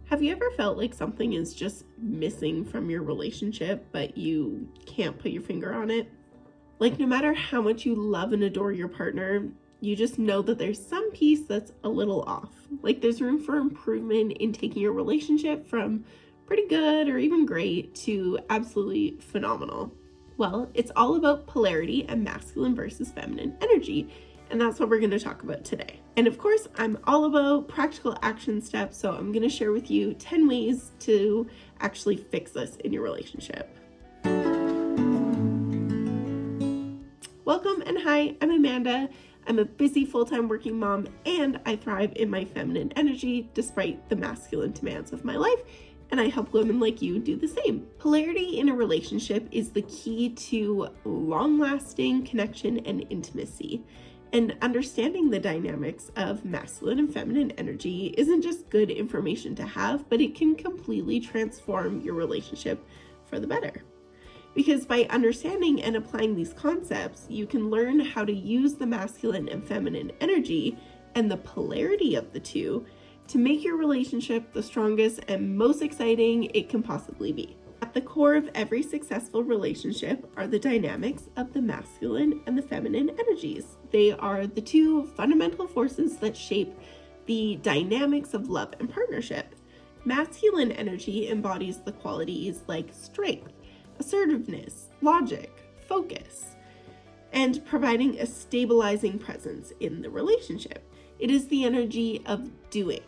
Have you ever felt like something is just missing from your relationship, but you can't put your finger on it? Like, no matter how much you love and adore your partner, you just know that there's some piece that's a little off. Like, there's room for improvement in taking your relationship from pretty good or even great to absolutely phenomenal. Well, it's all about polarity and masculine versus feminine energy. And that's what we're going to talk about today. And of course, I'm all about practical action steps. So I'm going to share with you 10 ways to actually fix this in your relationship. Welcome and hi, I'm Amanda. I'm a busy full-time working mom and I thrive in my feminine energy despite the masculine demands of my life. And I help women like you do the same. Polarity in a relationship is the key to long-lasting connection and intimacy. And understanding the dynamics of masculine and feminine energy isn't just good information to have, but it can completely transform your relationship for the better. Because by understanding and applying these concepts, you can learn how to use the masculine and feminine energy and the polarity of the two to make your relationship the strongest and most exciting it can possibly be. At the core of every successful relationship are the dynamics of the masculine and the feminine energies. They are the two fundamental forces that shape the dynamics of love and partnership. Masculine energy embodies the qualities like strength, assertiveness, logic, focus, and providing a stabilizing presence in the relationship. It is the energy of doing.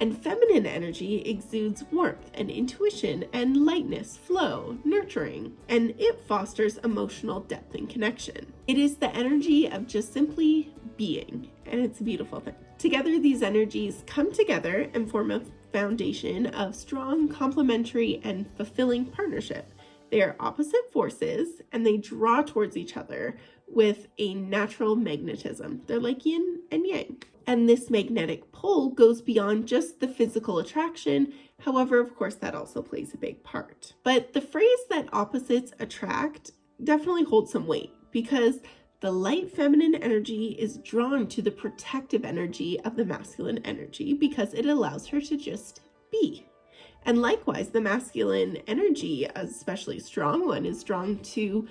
And feminine energy exudes warmth and intuition and lightness, flow, nurturing, and it fosters emotional depth and connection. It is the energy of just simply being, and it's a beautiful thing. Together, these energies come together and form a foundation of strong, complementary, and fulfilling partnership. They are opposite forces and they draw towards each other with a natural magnetism. They're like yin and yang. And this magnetic pull goes beyond just the physical attraction. However, of course, that also plays a big part. But the phrase that opposites attract definitely holds some weight because the light feminine energy is drawn to the protective energy of the masculine energy because it allows her to just be. And likewise, the masculine energy, especially strong one, is drawn to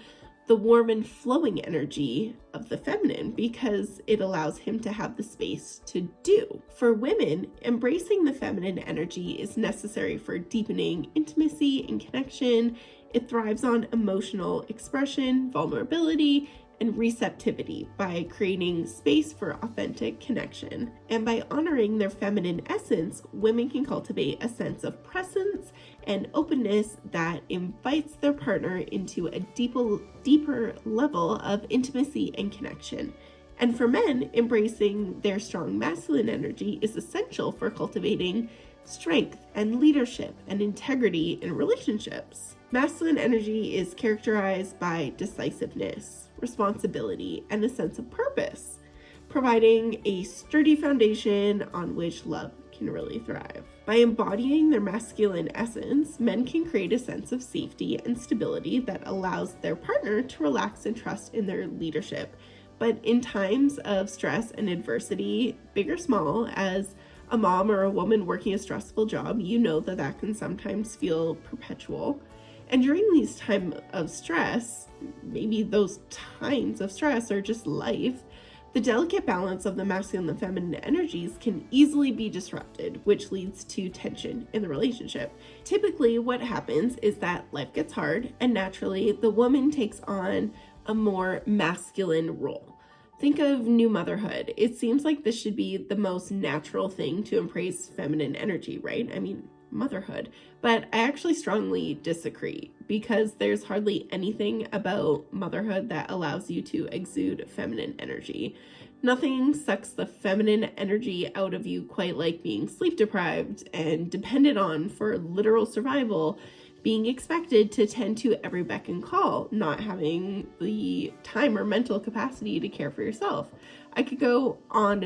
the warm and flowing energy of the feminine because it allows him to have the space to do. For women, embracing the feminine energy is necessary for deepening intimacy and connection. It thrives on emotional expression, vulnerability, and receptivity by creating space for authentic connection. And by honoring their feminine essence, women can cultivate a sense of presence and openness that invites their partner into a deeper level of intimacy and connection. And for men, embracing their strong masculine energy is essential for cultivating strength and leadership and integrity in relationships. Masculine energy is characterized by decisiveness, responsibility, and a sense of purpose, providing a sturdy foundation on which love can really thrive. By embodying their masculine essence, men can create a sense of safety and stability that allows their partner to relax and trust in their leadership. But in times of stress and adversity, big or small, as a mom or a woman working a stressful job, you know that can sometimes feel perpetual. And during these times of stress, maybe those times of stress are just life, the delicate balance of the masculine and feminine energies can easily be disrupted, which leads to tension in the relationship. Typically, what happens is that life gets hard, and naturally, the woman takes on a more masculine role. Think of new motherhood. It seems like this should be the most natural thing to embrace feminine energy, right? I mean, motherhood. But I actually strongly disagree because there's hardly anything about motherhood that allows you to exude feminine energy. Nothing sucks the feminine energy out of you quite like being sleep deprived and dependent on for literal survival, being expected to tend to every beck and call, not having the time or mental capacity to care for yourself. I could go on.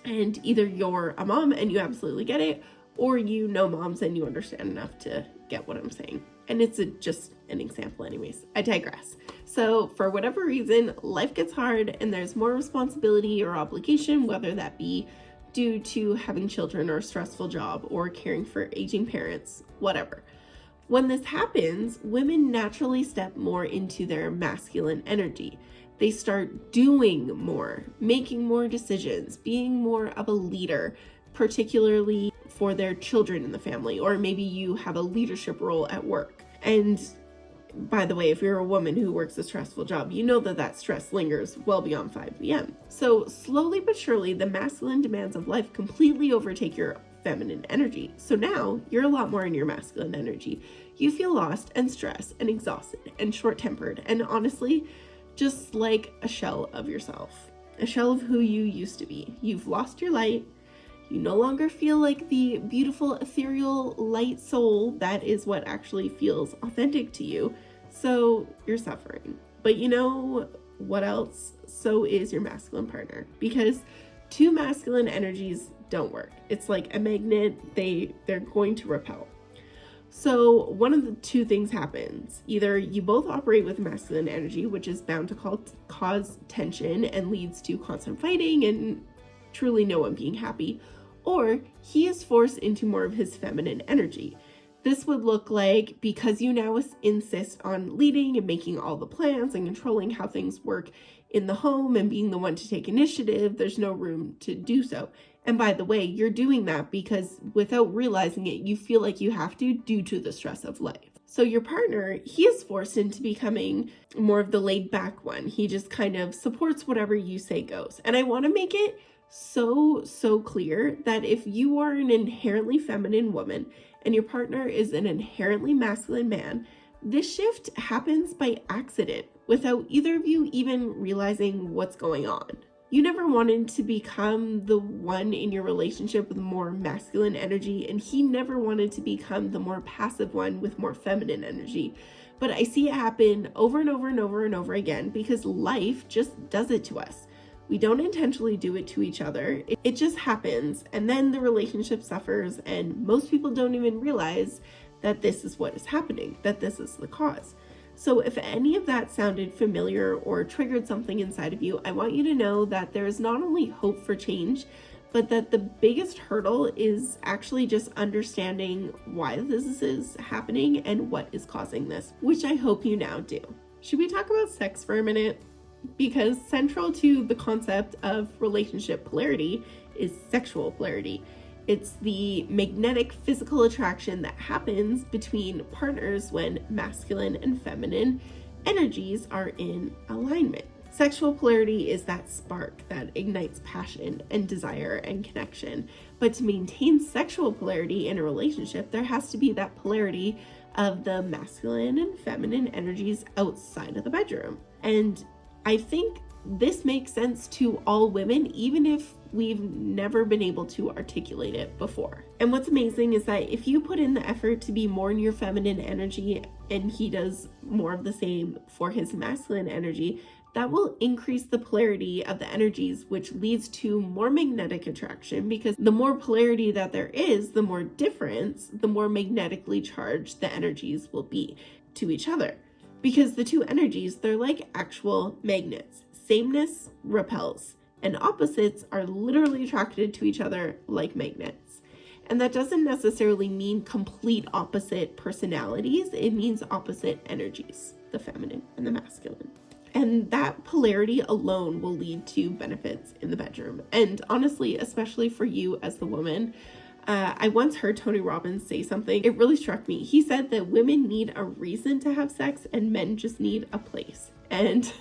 And either you're a mom and you absolutely get it, or you know moms and you understand enough to get what I'm saying. And it's just an example anyways. I digress. So for whatever reason, life gets hard and there's more responsibility or obligation, whether that be due to having children or a stressful job or caring for aging parents, whatever. When this happens, women naturally step more into their masculine energy. They start doing more, making more decisions, being more of a leader, particularly for their children in the family, or maybe you have a leadership role at work. And by the way, if you're a woman who works a stressful job, you know that stress lingers well beyond 5 p.m. So slowly but surely, the masculine demands of life completely overtake your feminine energy. So now you're a lot more in your masculine energy. You feel lost and stressed and exhausted and short-tempered and honestly, just like a shell of yourself, a shell of who you used to be. You've lost your light. You no longer feel like the beautiful, ethereal, light soul that is what actually feels authentic to you. So you're suffering. But you know what else? So is your masculine partner. Because two masculine energies don't work. It's like a magnet. They're going to repel. So one of the two things happens. Either you both operate with masculine energy, which is bound to cause tension and leads to constant fighting and truly no one being happy, or he is forced into more of his feminine energy. This would look like, because you now insist on leading and making all the plans and controlling how things work in the home and being the one to take initiative, there's no room to do so. And by the way, you're doing that because without realizing it, you feel like you have to due to the stress of life. So your partner, he is forced into becoming more of the laid back one. He just kind of supports whatever you say goes. And I want to make it so clear that if you are an inherently feminine woman and your partner is an inherently masculine man, this shift happens by accident without either of you even realizing what's going on. You never wanted to become the one in your relationship with more masculine energy, and he never wanted to become the more passive one with more feminine energy. But I see it happen over and over and over and over again because life just does it to us. We don't intentionally do it to each other. It just happens, and then the relationship suffers, and most people don't even realize that this is what is happening, that this is the cause. So if any of that sounded familiar or triggered something inside of you, I want you to know that there is not only hope for change, but that the biggest hurdle is actually just understanding why this is happening and what is causing this, which I hope you now do. Should we talk about sex for a minute? Because central to the concept of relationship polarity is sexual polarity. It's the magnetic physical attraction that happens between partners when masculine and feminine energies are in alignment. Sexual polarity is that spark that ignites passion and desire and connection. But to maintain sexual polarity in a relationship, there has to be that polarity of the masculine and feminine energies outside of the bedroom. And I think this makes sense to all women, even if we've never been able to articulate it before. And what's amazing is that if you put in the effort to be more in your feminine energy and he does more of the same for his masculine energy, that will increase the polarity of the energies, which leads to more magnetic attraction, because the more polarity that there is, the more difference, the more magnetically charged the energies will be to each other. Because the two energies, they're like actual magnets. Sameness repels, and opposites are literally attracted to each other like magnets. And that doesn't necessarily mean complete opposite personalities. It means opposite energies, the feminine and the masculine. And that polarity alone will lead to benefits in the bedroom. And honestly, especially for you as the woman, I once heard Tony Robbins say something. It really struck me. He said that women need a reason to have sex and men just need a place. And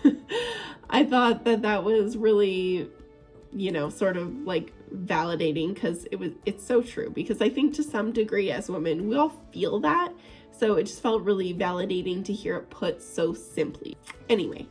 I thought that was really, sort of like validating, because it's so true. Because I think to some degree as women, we all feel that. So it just felt really validating to hear it put so simply. Anyway,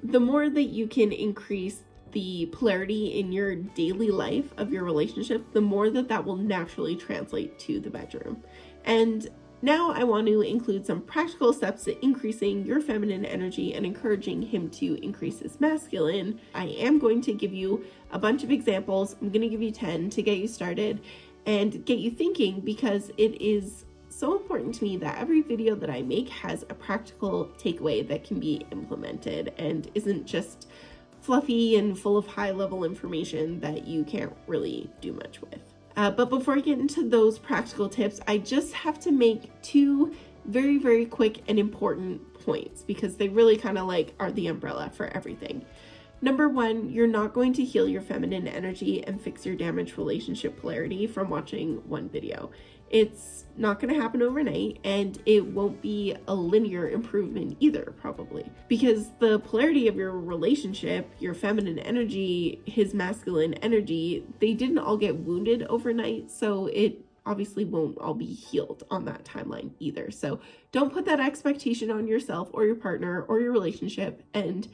the more that you can increase the polarity in your daily life of your relationship, the more that will naturally translate to the bedroom. And now I want to include some practical steps to increasing your feminine energy and encouraging him to increase his masculine. I am going to give you a bunch of examples. I'm going to give you 10 to get you started and get you thinking, because it is so important to me that every video that I make has a practical takeaway that can be implemented and isn't just fluffy and full of high-level information that you can't really do much with. But before I get into those practical tips, I just have to make two very, very quick and important points because they really kind of like are the umbrella for everything. Number one, you're not going to heal your feminine energy and fix your damaged relationship polarity from watching one video. It's not going to happen overnight, and it won't be a linear improvement either, probably. Because the polarity of your relationship, your feminine energy, his masculine energy, they didn't all get wounded overnight, so it obviously won't all be healed on that timeline either. So don't put that expectation on yourself or your partner or your relationship, and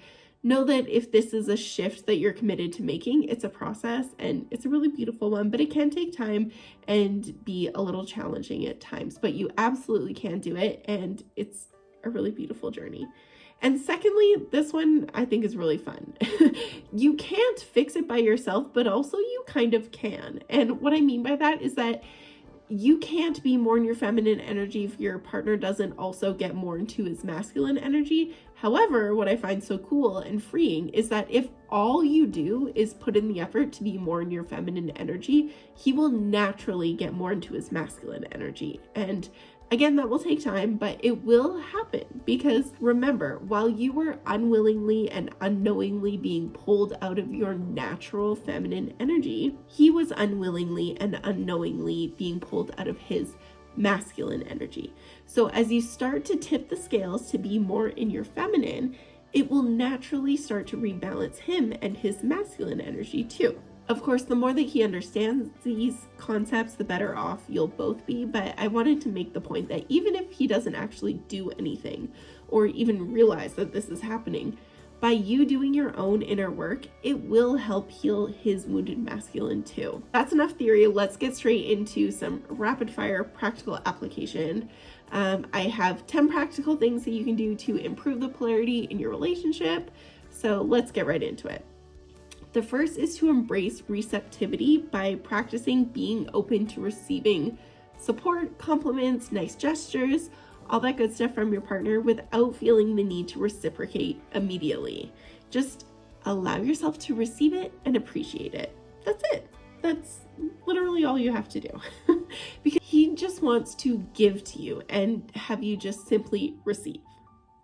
know that if this is a shift that you're committed to making, it's a process and it's a really beautiful one, but it can take time and be a little challenging at times, but you absolutely can do it, and it's a really beautiful journey. And secondly, this one I think is really fun. You can't fix it by yourself, but also you kind of can. And what I mean by that is that you can't be more in your feminine energy if your partner doesn't also get more into his masculine energy. However, what I find so cool and freeing is that if all you do is put in the effort to be more in your feminine energy, he will naturally get more into his masculine energy. And again, that will take time, but it will happen because remember, while you were unwillingly and unknowingly being pulled out of your natural feminine energy, he was unwillingly and unknowingly being pulled out of his masculine energy. So as you start to tip the scales to be more in your feminine, it will naturally start to rebalance him and his masculine energy too. Of course, the more that he understands these concepts, the better off you'll both be. But I wanted to make the point that even if he doesn't actually do anything or even realize that this is happening, by you doing your own inner work, it will help heal his wounded masculine too. That's enough theory. Let's get straight into some rapid fire practical application. I have 10 practical things that you can do to improve the polarity in your relationship. So let's get right into it. The first is to embrace receptivity by practicing being open to receiving support, compliments, nice gestures, all that good stuff from your partner without feeling the need to reciprocate immediately. Just allow yourself to receive it and appreciate it. That's it. That's literally all you have to do. Because he just wants to give to you and have you just simply receive.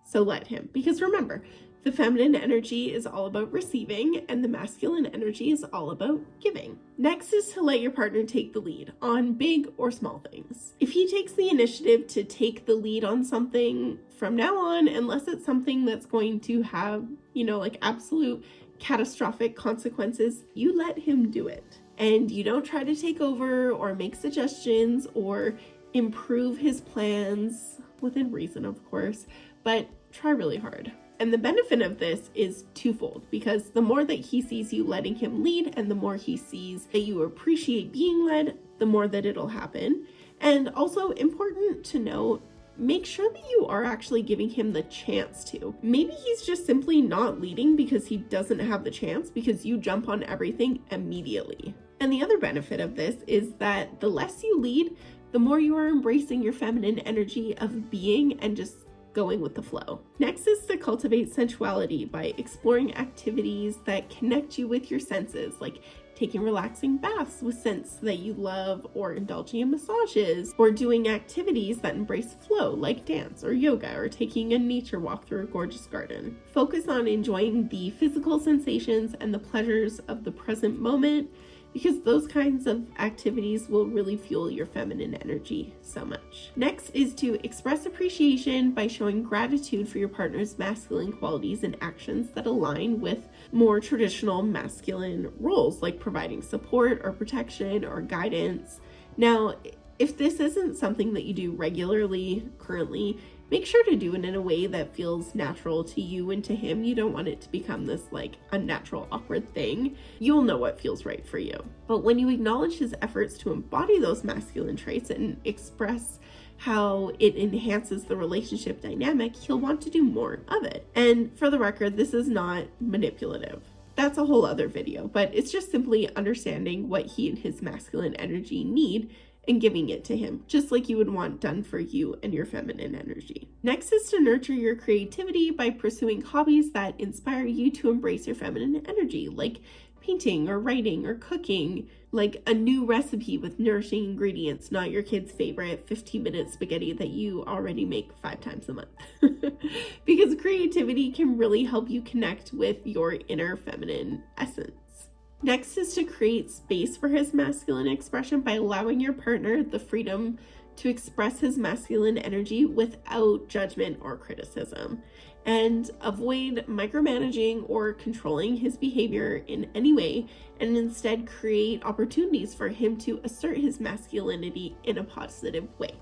So let him. Because remember, the feminine energy is all about receiving and the masculine energy is all about giving. Next is to let your partner take the lead on big or small things. If he takes the initiative to take the lead on something from now on, unless it's something that's going to have, like absolute catastrophic consequences, you let him do it. And you don't try to take over or make suggestions or improve his plans within reason, of course, but try really hard. And the benefit of this is twofold, because the more that he sees you letting him lead and the more he sees that you appreciate being led, the more that it'll happen. And also important to note, make sure that you are actually giving him the chance to. Maybe he's just simply not leading because he doesn't have the chance because you jump on everything immediately. And the other benefit of this is that the less you lead, the more you are embracing your feminine energy of being and just going with the flow. Next is to cultivate sensuality by exploring activities that connect you with your senses, like taking relaxing baths with scents that you love, or indulging in massages, or doing activities that embrace flow like dance or yoga, or taking a nature walk through a gorgeous garden. Focus on enjoying the physical sensations and the pleasures of the present moment, because those kinds of activities will really fuel your feminine energy so much. Next is to express appreciation by showing gratitude for your partner's masculine qualities and actions that align with more traditional masculine roles, like providing support or protection or guidance. Now, if this isn't something that you do regularly currently, make sure to do it in a way that feels natural to you and to him. You don't want it to become this unnatural, awkward thing. You'll know what feels right for you. But when you acknowledge his efforts to embody those masculine traits and express how it enhances the relationship dynamic, he'll want to do more of it. And for the record, this is not manipulative. That's a whole other video, but it's just simply understanding what he and his masculine energy need, and giving it to him, just like you would want done for you and your feminine energy. Next is to nurture your creativity by pursuing hobbies that inspire you to embrace your feminine energy, like painting or writing or cooking, like a new recipe with nourishing ingredients, not your kid's favorite 15-minute spaghetti that you already make 5 times a month. Because creativity can really help you connect with your inner feminine essence. Next is to create space for his masculine expression by allowing your partner the freedom to express his masculine energy without judgment or criticism, and avoid micromanaging or controlling his behavior in any way, and instead create opportunities for him to assert his masculinity in a positive way.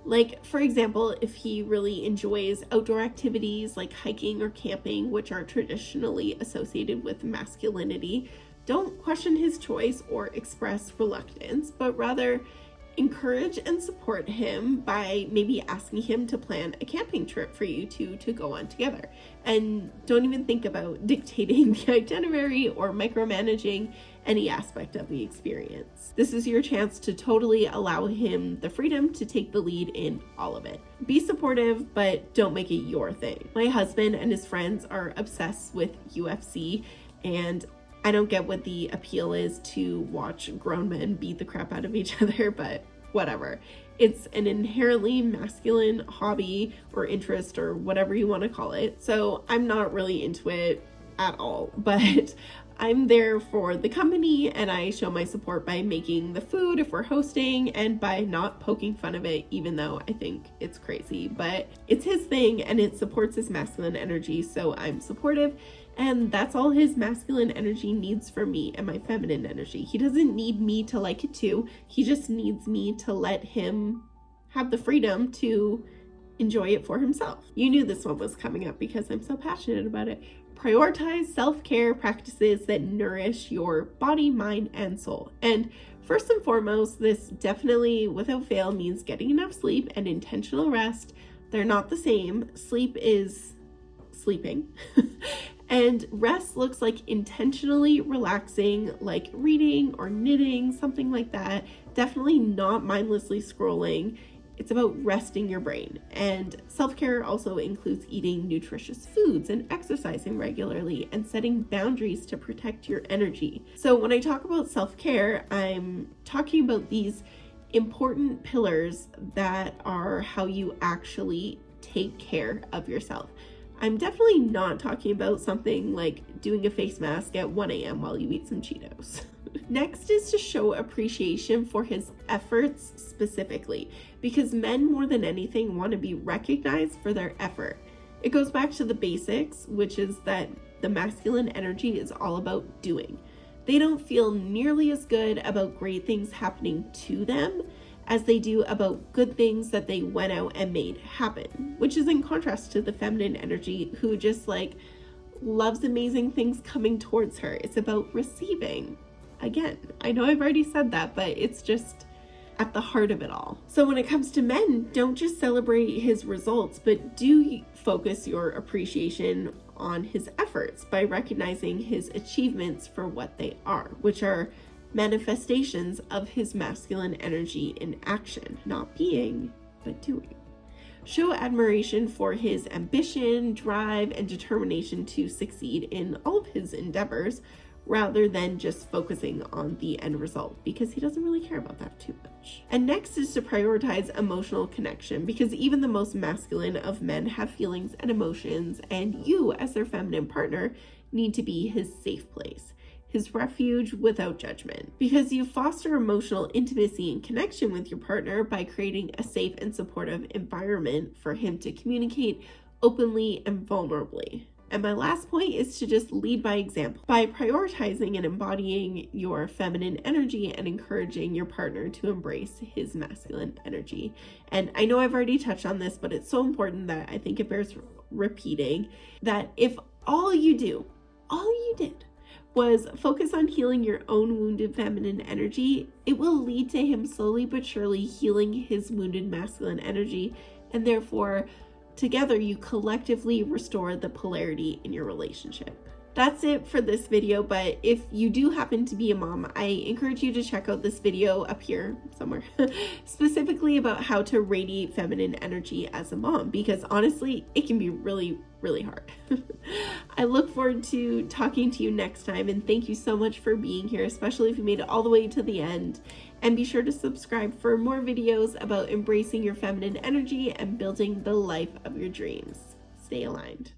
Like, for example, if he really enjoys outdoor activities like hiking or camping, which are traditionally associated with masculinity, don't question his choice or express reluctance, but rather encourage and support him by maybe asking him to plan a camping trip for you two to go on together. And don't even think about dictating the itinerary or micromanaging any aspect of the experience. This is your chance to totally allow him the freedom to take the lead in all of it. Be supportive, but don't make it your thing. My husband and his friends are obsessed with UFC, and I don't get what the appeal is to watch grown men beat the crap out of each other, but whatever. It's an inherently masculine hobby or interest or whatever you want to call it. So I'm not really into it at all, but I'm there for the company, and I show my support by making the food if we're hosting and by not poking fun of it, even though I think it's crazy. But it's his thing and it supports his masculine energy, so I'm supportive. And that's all his masculine energy needs from me and my feminine energy. He doesn't need me to like it too. He just needs me to let him have the freedom to enjoy it for himself. You knew this one was coming up because I'm so passionate about it. Prioritize self-care practices that nourish your body, mind, and soul. And first and foremost, this definitely without fail means getting enough sleep and intentional rest. They're not the same. Sleep is sleeping. And rest looks like intentionally relaxing, like reading or knitting, something like that. Definitely not mindlessly scrolling. It's about resting your brain. And self-care also includes eating nutritious foods and exercising regularly and setting boundaries to protect your energy. So when I talk about self-care, I'm talking about these important pillars that are how you actually take care of yourself. I'm definitely not talking about something like doing a face mask at 1 a.m. while you eat some Cheetos. Next is to show appreciation for his efforts specifically, because men more than anything want to be recognized for their effort. It goes back to the basics, which is that the masculine energy is all about doing. They don't feel nearly as good about great things happening to them as they do about good things that they went out and made happen, which is in contrast to the feminine energy who just like loves amazing things coming towards her. It's about receiving. Again, I know I've already said that, but it's just at the heart of it all. So when it comes to men, don't just celebrate his results, but do focus your appreciation on his efforts by recognizing his achievements for what they are, which are manifestations of his masculine energy in action, not being, but doing. Show admiration for his ambition, drive, and determination to succeed in all of his endeavors, rather than just focusing on the end result, because he doesn't really care about that too much. And next is to prioritize emotional connection, because even the most masculine of men have feelings and emotions, and you, as their feminine partner, need to be his safe place, his refuge without judgment, because you foster emotional intimacy and connection with your partner by creating a safe and supportive environment for him to communicate openly and vulnerably. And my last point is to just lead by example by prioritizing and embodying your feminine energy and encouraging your partner to embrace his masculine energy. And I know I've already touched on this, but it's so important that I think it bears repeating that if all you did was focus on healing your own wounded feminine energy, it will lead to him slowly but surely healing his wounded masculine energy, and therefore together you collectively restore the polarity in your relationship. That's it for this video, but if you do happen to be a mom, I encourage you to check out this video up here somewhere, specifically about how to radiate feminine energy as a mom, because honestly, it can be really, really hard. I look forward to talking to you next time, and thank you so much for being here, especially if you made it all the way to the end. And be sure to subscribe for more videos about embracing your feminine energy and building the life of your dreams. Stay aligned.